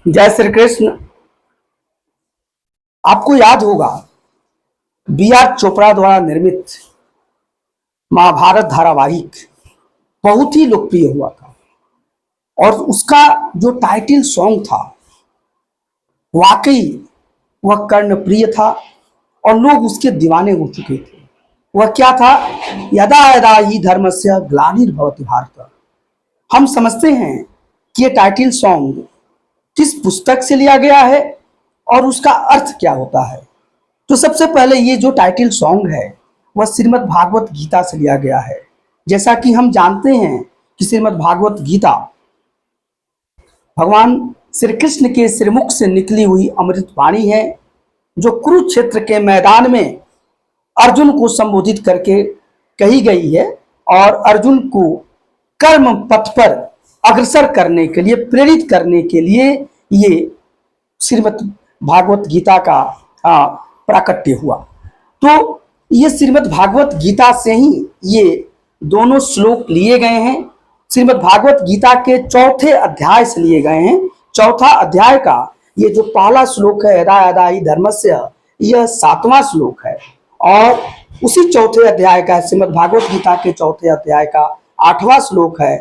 जय श्री कृष्ण। आपको याद होगा बी.आर. चोपड़ा द्वारा निर्मित महाभारत धारावाहिक बहुत ही लोकप्रिय हुआ था और उसका जो टाइटल सॉन्ग था वाकई वह कर्णप्रिय था और लोग उसके दीवाने हो चुके थे। वह क्या था? यदा यदा ही धर्मस्य ग्लानिर्भवति भारत। हम समझते हैं कि ये टाइटल सॉन्ग किस पुस्तक से लिया गया है और उसका अर्थ क्या होता है। तो सबसे पहले ये जो टाइटल सॉन्ग है वह श्रीमद् भागवत गीता से लिया गया है। जैसा कि हम जानते हैं कि श्रीमद् भागवत गीता भगवान श्री कृष्ण के श्रीमुख से निकली हुई अमृत वाणी है, जो कुरुक्षेत्र के मैदान में अर्जुन को संबोधित करके कही गई है और अर्जुन को कर्म पथ पर अग्रसर करने के लिए, प्रेरित करने के लिए ये श्रीमद् भागवत गीता का प्राकट्य हुआ। तो ये श्रीमद् भागवत गीता से ही ये दोनों श्लोक लिए गए हैं। श्रीमद् भागवत गीता के चौथे अध्याय से लिए गए हैं। चौथा अध्याय का ये जो पहला श्लोक है यदा यदा हि धर्मस्य, यह 7वां श्लोक है और उसी चौथे अध्याय का श्रीमद् भागवत गीता के चौथे अध्याय का 8वां श्लोक है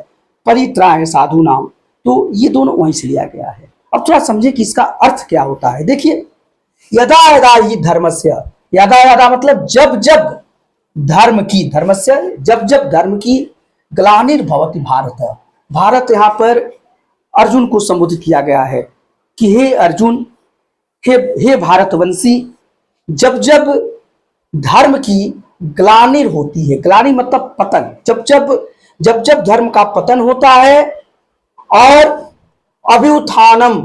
परित्राय साधु नाम। तो ये दोनों वहीं से लिया गया है। अब थोड़ा समझे कि इसका अर्थ क्या होता है। देखिए, यदा यदा हि धर्मस्य, यदा यदा मतलब जब जब धर्म की, धर्मस्य जब जब धर्म की ग्लानिर्भवति भारत। भारत यहाँ पर अर्जुन को संबोधित किया गया है कि हे अर्जुन, हे भारतवंशी, जब जब धर्म की ग्लानि होती है, ग्लानि मतलब पतन, जब जब धर्म का पतन होता है और अभ्युत्थानम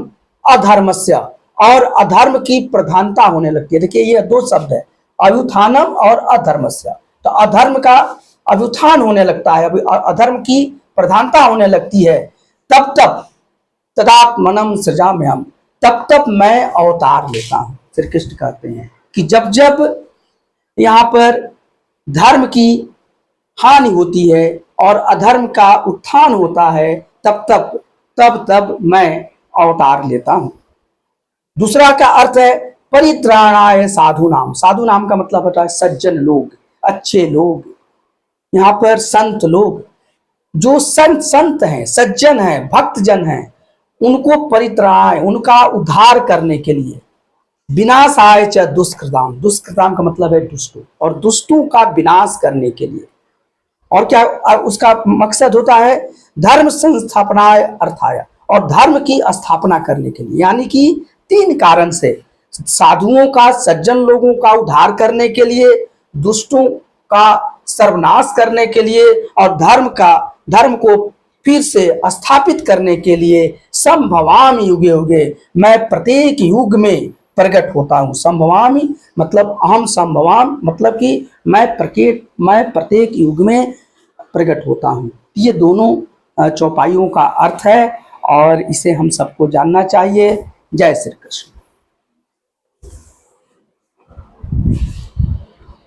अधर्मस्य, और अधर्म की प्रधानता होने लगती है। देखिए ये दो शब्द है, अभ्युत्थानम और अधर्मस्य। तो अधर्म का अभ्युत्थान होने लगता है, अधर्म की प्रधानता होने लगती है, तब तब तदात्मनम सृजाम्यहम्, तब तब मैं अवतार लेता हूं। श्री कृष्ण कहते हैं कि जब जब यहाँ पर धर्म की हानि होती है और अधर्म का उत्थान होता है, तब मैं अवतार लेता हूं। दूसरा का अर्थ है परित्राणाय साधु नाम। साधु नाम का मतलब होता है सज्जन लोग, अच्छे लोग, यहाँ पर संत लोग, जो संत हैं, सज्जन हैं, भक्त जन हैं, उनको परित्राणाय, उनका उद्धार करने के लिए, विनाशाय च दुष्कृताम, दुष्कृताम का मतलब है दुष्टों, और दुष्टों का विनाश करने के लिए। और क्या उसका मकसद होता है? धर्म संस्थापनाय अर्थाय, और धर्म की स्थापना करने के लिए। यानी कि 3 कारण से, साधुओं का, सज्जन लोगों का उद्धार करने के लिए, दुष्टों का सर्वनाश करने के लिए, और धर्म को फिर से स्थापित करने के लिए संभवामि युगे युगे, मैं प्रत्येक युग में प्रकट होता हूं। संभवामि मतलब अहम संभवाम, मतलब कि मैं प्रत्येक युग में प्रकट होता हूं। ये दोनों चौपाइयों का अर्थ है और इसे हम सबको जानना चाहिए। जय श्री कृष्ण।